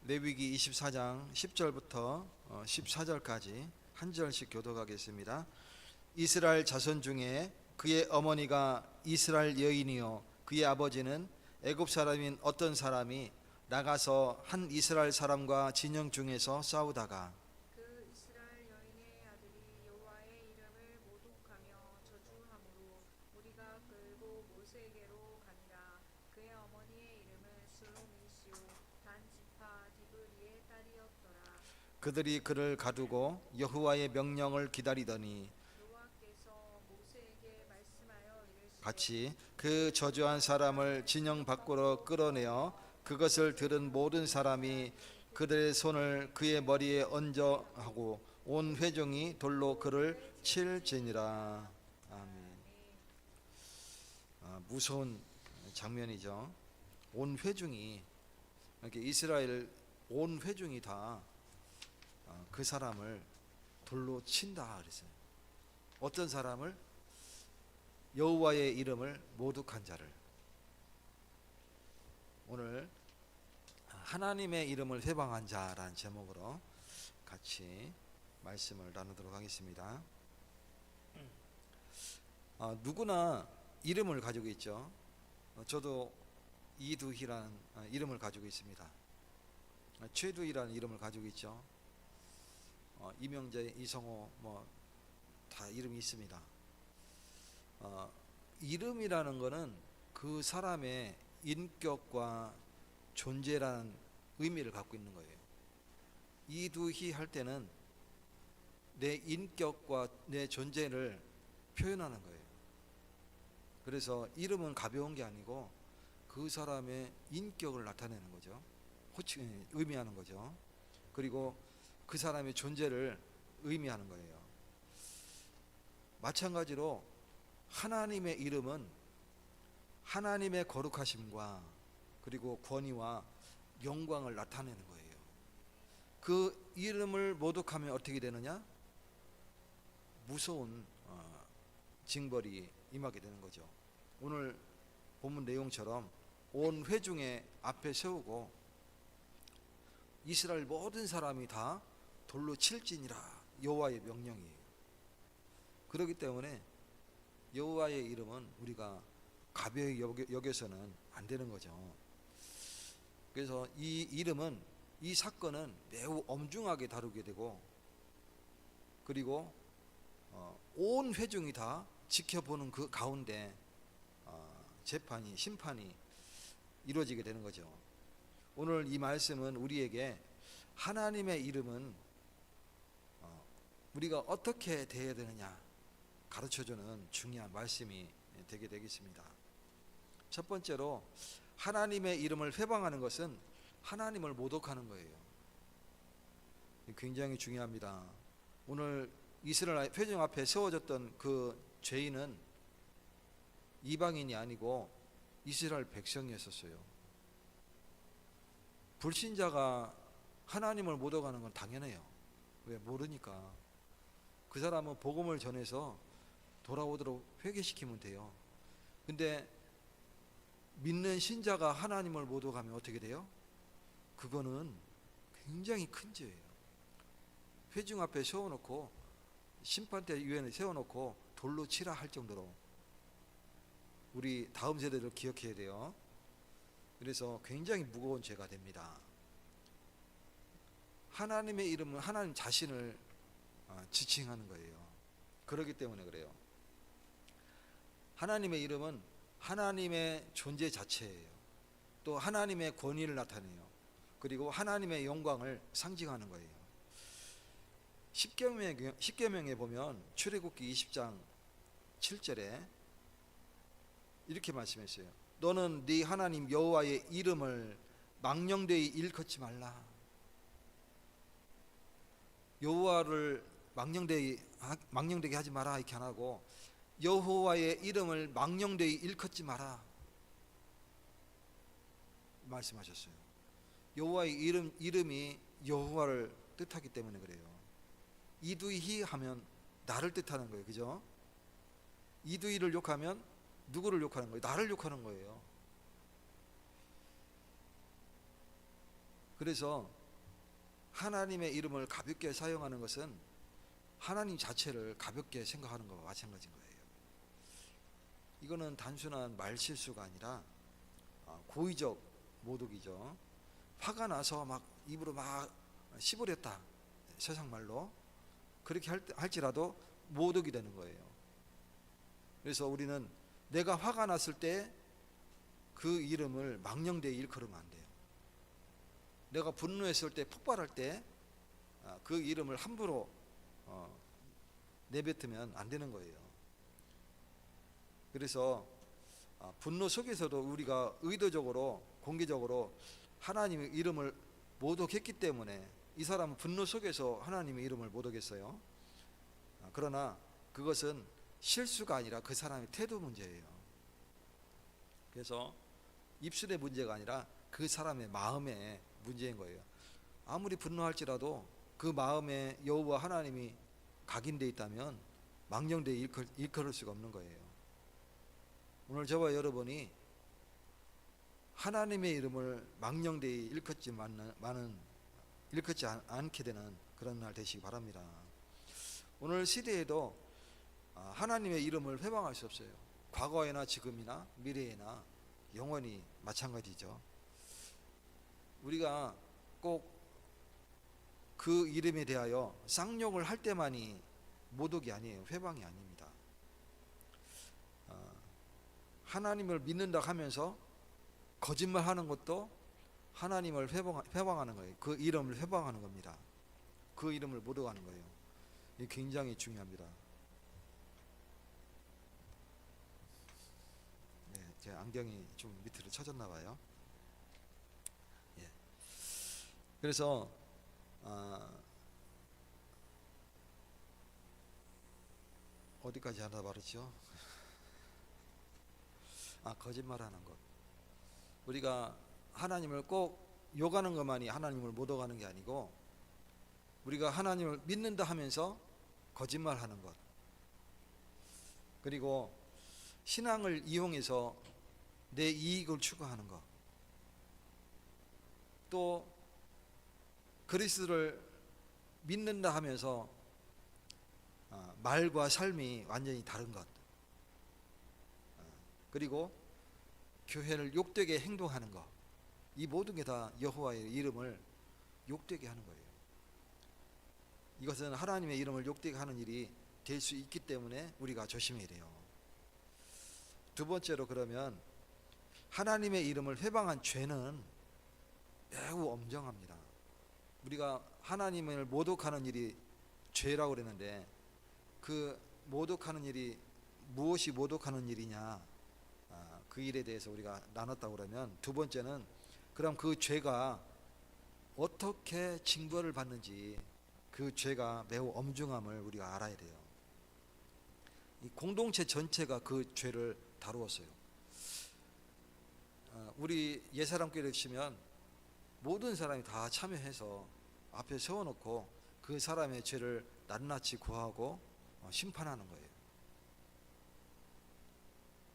레위기 24장 10절부터 14절까지 한 절씩 교독하겠습니다. 이스라엘 자손 중에 그의 어머니가 이스라엘 여인이요 그의 아버지는 애굽 사람인 어떤 사람이 나가서 한 이스라엘 사람과 진영 중에서 싸우다가 그 이스라엘 여인의 아들이 여호와의 이름을 모독하며 저주함으로 무리가 끌고 모세에게로 가니라. 그의 어머니의 이름은 슬로미시요 단 지파 디브리의 딸이었더라. 그들이 그를 가두고 여호와의 명령을 기다리더니 여호와께서 모세에게 말씀하여 이르시되 같이 그 저주한 사람을 진영 밖으로 끌어내어 그것을 들은 모든 사람이 그들의 손을 그의 머리에 얹어 하고 온 회중이 돌로 그를 칠지니라. 아멘. 무서운 장면이죠. 온 회중이 이렇게 이스라엘 온 회중이 다 그 사람을 돌로 친다 그랬어요. 어떤 사람을? 여호와의 이름을 모독한 자를. 오늘 하나님의 이름을 회방한 자라는 제목으로 같이 말씀을 나누도록 하겠습니다. 누구나 이름을 가지고 있죠. 저도 이두희라는 이름을 가지고 있습니다. 최두희라는 이름을 가지고 있죠. 이명재, 이성호 뭐 다 이름이 있습니다. 이름이라는 것은 그 사람의 인격과 존재라는 의미를 갖고 있는 거예요. 이두희 할 때는 내 인격과 내 존재를 표현하는 거예요. 그래서 이름은 가벼운 게 아니고 그 사람의 인격을 나타내는 거죠. 의미하는 거죠. 그리고 그 사람의 존재를 의미하는 거예요. 마찬가지로 하나님의 이름은 하나님의 거룩하심과 그리고 권위와 영광을 나타내는 거예요. 그 이름을 모독하면 어떻게 되느냐? 무서운 징벌이 임하게 되는 거죠. 오늘 본문 내용처럼 온 회중의 앞에 세우고 이스라엘 모든 사람이 다 돌로 칠지니라. 여호와의 명령이에요. 그렇기 때문에 여호와의 이름은 우리가 가벼이 여겨서는 안 되는 거죠. 그래서 이 이름은, 이 사건은 매우 엄중하게 다루게 되고, 그리고 온 회중이 다 지켜보는 그 가운데 심판이 이루어지게 되는 거죠. 오늘 이 말씀은 우리에게 하나님의 이름은 우리가 어떻게 대해야 되느냐 가르쳐주는 중요한 말씀이 되게 되겠습니다. 첫 번째로 하나님의 이름을 회방하는 것은 하나님을 모독하는 거예요. 굉장히 중요합니다. 오늘 이스라엘 회중 앞에 세워졌던 그 죄인은 이방인이 아니고 이스라엘 백성이었어요. 불신자가 하나님을 모독하는 건 당연해요. 왜? 모르니까. 그 사람은 복음을 전해서 돌아오도록 회개시키면 돼요. 근데 믿는 신자가 하나님을 모독하면 어떻게 돼요? 그거는 굉장히 큰 죄예요. 회중 앞에 세워놓고 심판대 위원회 세워놓고 돌로 치라 할 정도로 우리 다음 세대를 기억해야 돼요. 그래서 굉장히 무거운 죄가 됩니다. 하나님의 이름은 하나님 자신을 지칭하는 거예요. 그렇기 때문에 그래요. 하나님의 이름은 하나님의 존재 자체예요. 또 하나님의 권위를 나타내요. 그리고 하나님의 영광을 상징하는 거예요. 십계명에 보면 출애굽기 20장 7절에 이렇게 말씀했어요. 너는 네 하나님 여호와의 이름을 망령되이 일컫지 말라. 여호와를 망령되게 하지 마라 이렇게 안 하고 여호와의 이름을 망령되이 일컫지 마라 말씀하셨어요. 여호와의 이름이 여호와를 뜻하기 때문에 그래요. 이두희 하면 나를 뜻하는 거예요. 그죠? 이두희를 욕하면 누구를 욕하는 거예요? 나를 욕하는 거예요. 그래서 하나님의 이름을 가볍게 사용하는 것은 하나님 자체를 가볍게 생각하는 것과 마찬가지인 거예요. 이거는 단순한 말실수가 아니라 고의적 모독이죠. 화가 나서 막 입으로 막 씹으렸다, 세상 말로 그렇게 할지라도 모독이 되는 거예요. 그래서 우리는 내가 화가 났을 때 그 이름을 망령되이 일컬으면 안 돼요. 내가 분노했을 때, 폭발할 때 그 이름을 함부로 내뱉으면 안 되는 거예요. 그래서 분노 속에서도 우리가 의도적으로, 공개적으로 하나님의 이름을 모독했기 때문에 이 사람은 분노 속에서 하나님의 이름을 모독했어요. 그러나 그것은 실수가 아니라 그 사람의 태도 문제예요. 그래서 입술의 문제가 아니라 그 사람의 마음의 문제인 거예요. 아무리 분노할지라도 그 마음에 여호와 하나님이 각인되어 있다면 망령되이 일컬을 수가 없는 거예요. 오늘 저와 여러분이 하나님의 이름을 망령되이 일컫지 않게 되는 그런 날 되시기 바랍니다. 오늘 시대에도 하나님의 이름을 회방할 수 없어요. 과거에나 지금이나 미래에나 영원히 마찬가지죠. 우리가 꼭 그 이름에 대하여 쌍욕을 할 때만이 모독이 아니에요. 회방이 아닙니다. 하나님을 믿는다 하면서 거짓말하는 것도 하나님을 회방하는 거예요. 그 이름을 회방하는 겁니다. 그 이름을 모독하는 거예요. 이게 굉장히 중요합니다. 네, 제 안경이 좀 밑으로 쳐졌나 봐요. 예. 그래서 어디까지 하나 말했죠? 거짓말하는 것. 우리가 하나님을 꼭 욕하는 것만이 하나님을 모독하는 게 아니고, 우리가 하나님을 믿는다 하면서 거짓말하는 것, 그리고 신앙을 이용해서 내 이익을 추구하는 것, 또 그리스도를 믿는다 하면서 말과 삶이 완전히 다른 것, 그리고 교회를 욕되게 행동하는 것, 이 모든 게 다 여호와의 이름을 욕되게 하는 거예요. 이것은 하나님의 이름을 욕되게 하는 일이 될 수 있기 때문에 우리가 조심해야 돼요. 두 번째로, 그러면 하나님의 이름을 회방한 죄는 매우 엄정합니다. 우리가 하나님을 모독하는 일이 죄라고 그랬는데, 그 모독하는 일이 무엇이 모독하는 일이냐, 그 일에 대해서 우리가 나눴다고 그러면, 두 번째는 그럼 그 죄가 어떻게 징벌을 받는지, 그 죄가 매우 엄중함을 우리가 알아야 돼요. 이 공동체 전체가 그 죄를 다루었어요. 우리 예사람교회를 치면 모든 사람이 다 참여해서 앞에 세워놓고 그 사람의 죄를 낱낱이 구하고 심판하는 거예요.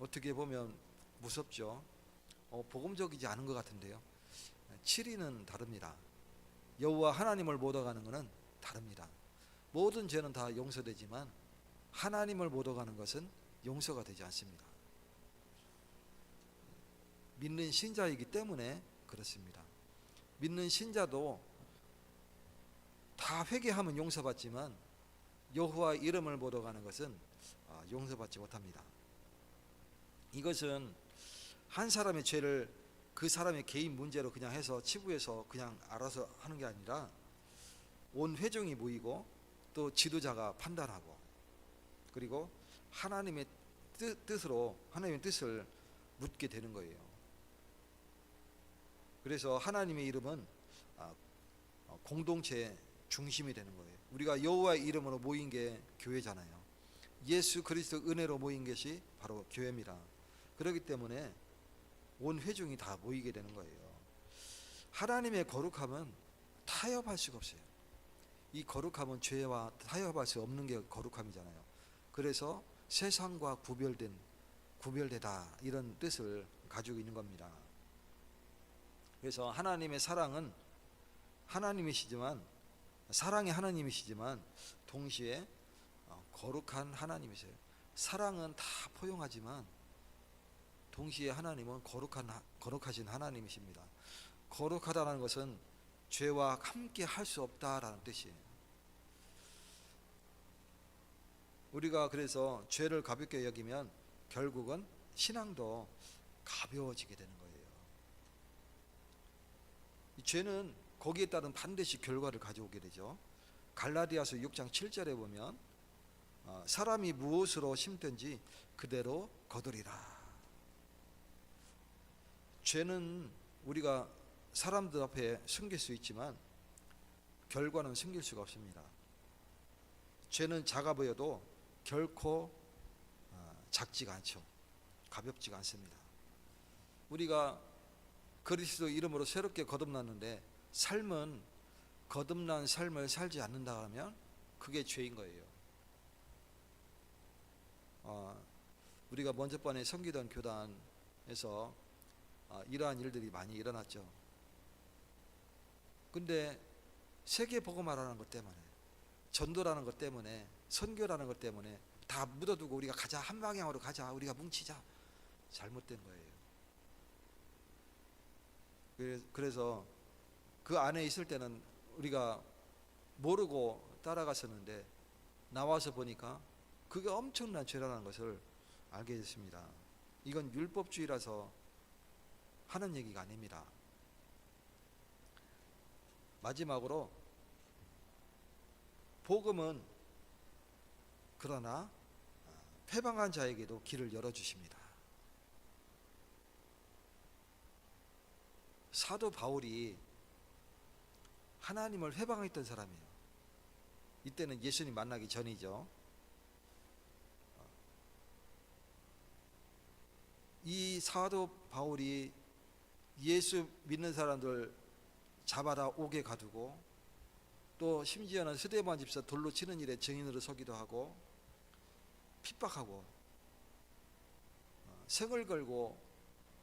어떻게 보면 무섭죠. 복음적이지 않은 것 같은데요. 7위는 다릅니다. 여호와 하나님을 모독하는 것은 다릅니다. 모든 죄는 다 용서되지만 하나님을 모독하는 것은 용서가 되지 않습니다. 믿는 신자이기 때문에 그렇습니다. 믿는 신자도 다 회개하면 용서받지만 여호와의 이름을 모독하는 것은 용서받지 못합니다. 이것은 한 사람의 죄를 그 사람의 개인 문제로 그냥 해서 치부해서 그냥 알아서 하는 게 아니라 온 회중이 모이고 또 지도자가 판단하고, 그리고 하나님의 뜻으로 하나님의 뜻을 묻게 되는 거예요. 그래서 하나님의 이름은 공동체의 중심이 되는 거예요. 우리가 여호와의 이름으로 모인 게 교회잖아요. 예수 그리스도 은혜로 모인 것이 바로 교회입니다. 그렇기 때문에 온 회중이 다 모이게 되는 거예요. 하나님의 거룩함은 타협할 수가 없어요. 이 거룩함은 죄와 타협할 수 없는 게 거룩함이잖아요. 그래서 세상과 구별되다, 이런 뜻을 가지고 있는 겁니다. 그래서 하나님의 사랑은 하나님이시지만, 사랑의 하나님이시지만 동시에 거룩한 하나님이세요. 사랑은 다 포용하지만 동시에 하나님은 거룩하신 하나님이십니다. 거룩하다는 것은 죄와 함께 할 수 없다라는 뜻이에요. 우리가 그래서 죄를 가볍게 여기면 결국은 신앙도 가벼워지게 되는 거예요. 이 죄는 거기에 따른 반드시 결과를 가져오게 되죠. 갈라디아서 6장 7절에 보면 사람이 무엇으로 심든지 그대로 거두리라. 죄는 우리가 사람들 앞에 숨길 수 있지만 결과는 숨길 수가 없습니다. 죄는 작아 보여도 결코 작지가 않죠. 가볍지가 않습니다. 우리가 그리스도 이름으로 새롭게 거듭났는데 삶은 거듭난 삶을 살지 않는다 하면 그게 죄인 거예요. 우리가 먼저 번에 섬기던 교단에서 이러한 일들이 많이 일어났죠. 근데 세계 복음화라는 것 때문에, 전도라는 것 때문에, 선교라는 것 때문에 다 묻어두고 우리가 가자, 한 방향으로 가자, 우리가 뭉치자, 잘못된 거예요. 그래서 그 안에 있을 때는 우리가 모르고 따라갔었는데 나와서 보니까 그게 엄청난 죄라는 것을 알게 됐습니다. 이건 율법주의라서 하는 얘기가 아닙니다. 마지막으로 복음은 그러나 패방한 자에게도 길을 열어주십니다. 사도 바울이 하나님을 회방했던 사람이에요. 이때는 예수님 만나기 전이죠. 이 사도 바울이 예수 믿는 사람들 잡아다 옥에 가두고 또 심지어는 스데반 집사 돌로 치는 일에 증인으로 서기도 하고 핍박하고 생을 걸고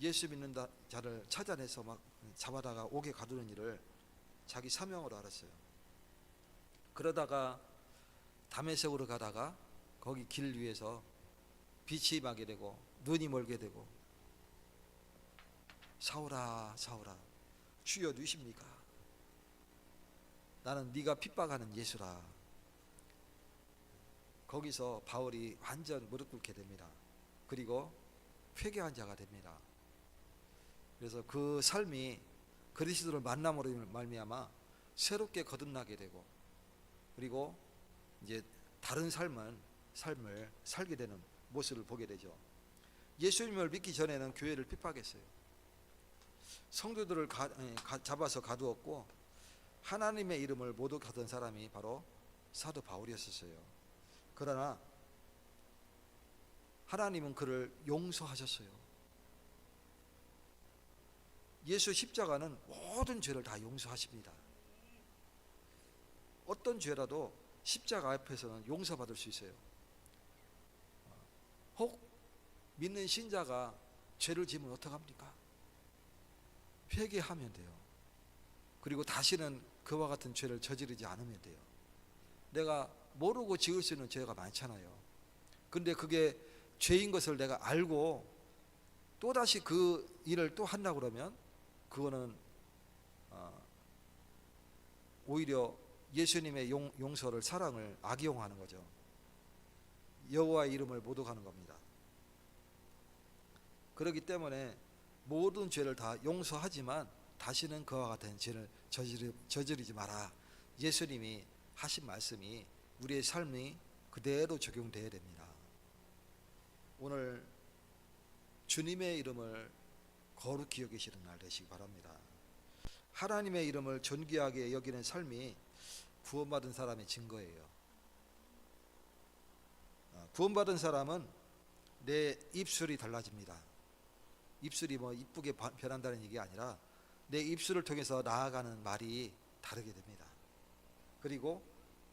예수 믿는 자를 찾아내서 막 잡아다가 옥에 가두는 일을 자기 사명으로 알았어요. 그러다가 다메섹으로 가다가 거기 길 위에서 빛이 임하게 되고 눈이 멀게 되고 사울아 사울아 주여 누구십니까? 나는 네가 핍박하는 예수라. 거기서 바울이 완전 무릎 꿇게 됩니다. 그리고 회개한 자가 됩니다. 그래서 그 삶이 그리스도를 만남으로 말미암아 새롭게 거듭나게 되고 그리고 이제 다른 삶을 살게 되는 모습을 보게 되죠. 예수님을 믿기 전에는 교회를 핍박했어요. 성도들을 잡아서 가두었고 하나님의 이름을 모독하던 사람이 바로 사도 바울이었어요. 그러나 하나님은 그를 용서하셨어요. 예수 십자가는 모든 죄를 다 용서하십니다. 어떤 죄라도 십자가 앞에서는 용서받을 수 있어요. 혹 믿는 신자가 죄를 지으면 어떡합니까? 회개하면 돼요. 그리고 다시는 그와 같은 죄를 저지르지 않으면 돼요. 내가 모르고 지을 수 있는 죄가 많잖아요. 근데 그게 죄인 것을 내가 알고 또다시 그 일을 또 한다고 그러면 그거는 오히려 예수님의 용서를, 사랑을 악용하는 거죠. 여호와의 이름을 모독하는 겁니다. 그렇기 때문에 모든 죄를 다 용서하지만 다시는 그와 같은 죄를 저지르지 마라. 예수님이 하신 말씀이 우리의 삶이 그대로 적용되어야 됩니다. 오늘 주님의 이름을 거룩히 여기시는 날 되시기 바랍니다. 하나님의 이름을 존귀하게 여기는 삶이 구원받은 사람의 증거예요. 구원받은 사람은 내 입술이 달라집니다. 입술이 뭐 이쁘게 변한다는 얘기가 아니라 내 입술을 통해서 나아가는 말이 다르게 됩니다. 그리고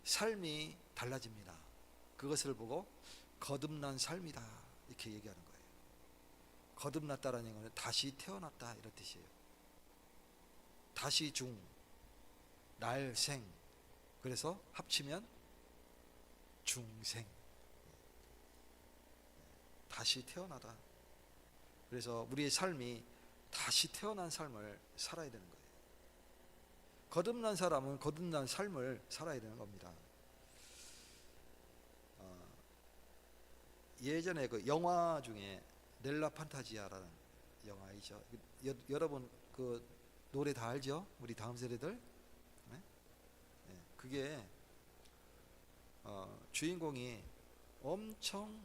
삶이 달라집니다. 그것을 보고 거듭난 삶이다 이렇게 얘기하는 거예요. 거듭났다라는 것은 다시 태어났다 이런 뜻이에요. 다시 중, 날생, 그래서 합치면 중생, 다시 태어나다. 그래서 우리의 삶이 다시 태어난 삶을 살아야 되는 거예요. 거듭난 사람은 거듭난 삶을 살아야 되는 겁니다. 예전에 그 영화 중에 넬라 판타지아라는 영화이죠. 여러분 그 노래 다 알죠? 우리 다음 세대들? 네? 네. 그게 주인공이 엄청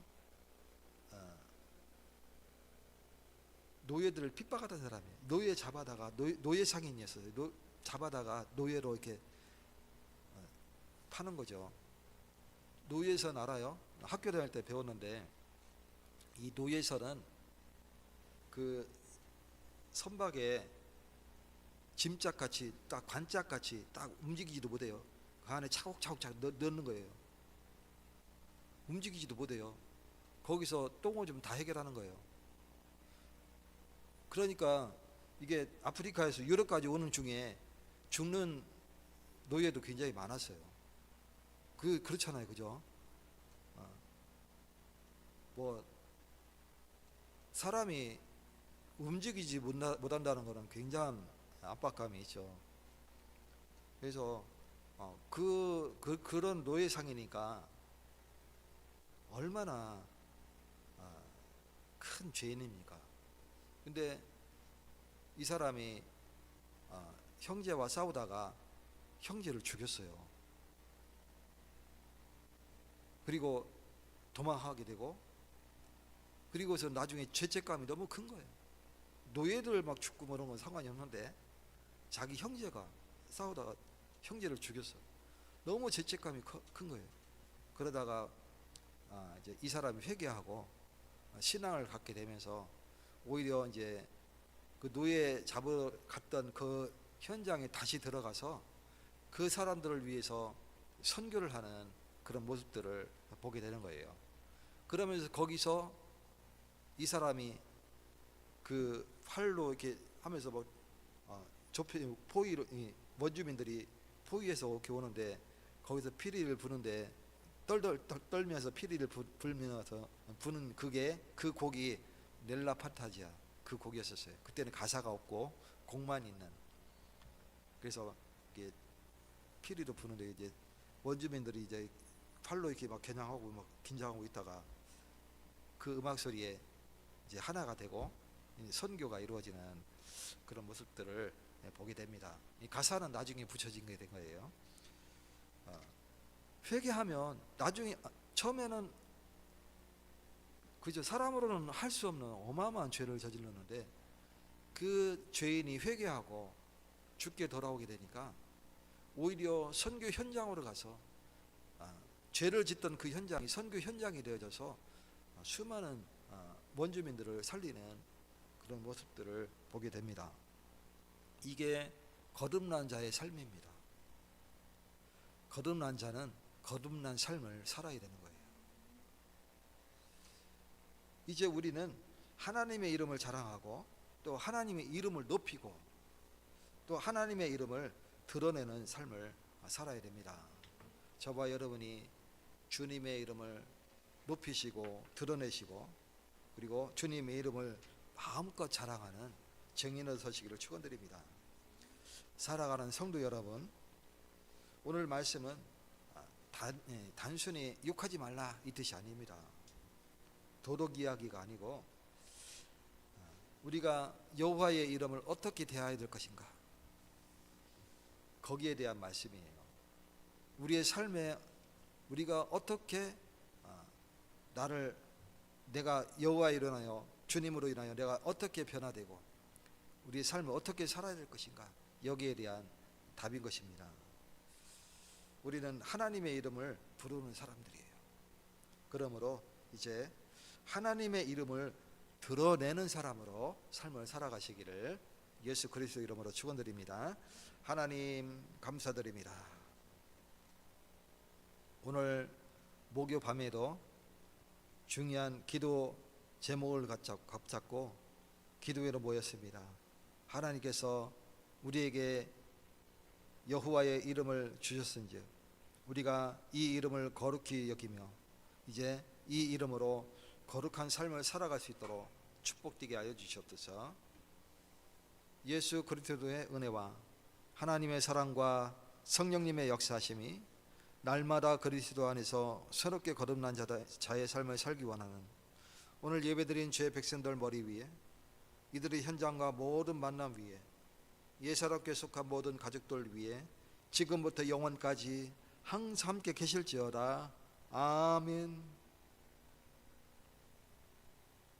노예들을 핍박하던 사람이에요. 노예 잡아다가 노예 상인이었어요. 잡아다가 노예로 이렇게 파는 거죠. 노예선 알아요? 학교 다닐 때 배웠는데 이 노예선은 그 선박에 짐짝같이 딱 관짝같이 딱 움직이지도 못해요. 그 안에 차곡차곡 넣는 거예요. 움직이지도 못해요. 거기서 똥오줌 다 해결하는 거예요. 그러니까 이게 아프리카에서 유럽까지 오는 중에 죽는 노예도 굉장히 많았어요. 그렇잖아요, 그죠? 뭐 사람이 움직이지 못한다는 것은 굉장한 압박감이 있죠. 그래서 그런 노예 상이니까 얼마나 큰 죄인입니까? 근데 이 사람이 형제와 싸우다가 형제를 죽였어요. 그리고 도망하게 되고, 그리고서 나중에 죄책감이 너무 큰 거예요. 노예들 막 죽고 뭐 이런 건 상관이 없는데 자기 형제가 싸우다가 형제를 죽였어. 너무 죄책감이 큰 거예요. 그러다가 이제 이 사람이 회개하고 신앙을 갖게 되면서 오히려 이제 그 노예 잡으러 갔던 그 현장에 다시 들어가서 그 사람들을 위해서 선교를 하는 그런 모습들을 보게 되는 거예요. 그러면서 거기서 이 사람이 그 활로 이렇게 하면서 뭐 포위로 원주민들이 포위해서 이렇게 오는데 거기서 피리를 부는데 떨면서 피리를 불면서 부는 그 곡이 넬라 판타지아 그 곡이었었어요. 그때는 가사가 없고 곡만 있는. 그래서 이게 피리로 부는데 이제 원주민들이 이제 팔로 이렇게 막 겨냥하고 막 긴장하고 있다가 그 음악 소리에 이제 하나가 되고 선교가 이루어지는 그런 모습들을 보게 됩니다. 이 가사는 나중에 붙여진 게 된 거예요. 회개하면 나중에 처음에는 그저 사람으로는 할 수 없는 어마어마한 죄를 저질렀는데 그 죄인이 회개하고 죽게 돌아오게 되니까 오히려 선교 현장으로 가서 죄를 짓던 그 현장이 선교 현장이 되어져서 수많은 원주민들을 살리는 그런 모습들을 보게 됩니다. 이게 거듭난 자의 삶입니다. 거듭난 자는 거듭난 삶을 살아야 되는 거예요. 이제 우리는 하나님의 이름을 자랑하고 또 하나님의 이름을 높이고 또 하나님의 이름을 드러내는 삶을 살아야 됩니다. 저와 여러분이 주님의 이름을 높이시고 드러내시고 그리고 주님의 이름을 마음껏 자랑하는 증인으로 서시기를 축원드립니다. 살아가는 성도 여러분, 오늘 말씀은 단순히 욕하지 말라 이 뜻이 아닙니다. 도덕 이야기가 아니고 우리가 여호와의 이름을 어떻게 대해야 될 것인가, 거기에 대한 말씀이에요. 우리의 삶에 우리가 어떻게 내가 여호와로 인하여 주님으로 인하여 내가 어떻게 변화되고 우리의 삶을 어떻게 살아야 될 것인가, 여기에 대한 답인 것입니다. 우리는 하나님의 이름을 부르는 사람들이에요. 그러므로 이제 하나님의 이름을 드러내는 사람으로 삶을 살아가시기를 예수 그리스도 이름으로 축원드립니다. 하나님 감사드립니다. 오늘 목요 밤에도 중요한 기도 제목을 잡고 기도회로 모였습니다. 하나님께서 우리에게 여호와의 이름을 주셨은즉 우리가 이 이름을 거룩히 여기며 이제 이 이름으로 거룩한 삶을 살아갈 수 있도록 축복되게 하여 주시옵소서. 예수 그리스도의 은혜와 하나님의 사랑과 성령님의 역사하심이 날마다 그리스도 안에서 새롭게 거듭난 자의 삶을 살기 원하는 오늘 예배드린 주의 백성들 머리 위에, 이들의 현장과 모든 만남 위에, 예사롭게 속한 모든 가족들 위에 지금부터 영원까지 항상 함께 계실지어다. 아멘.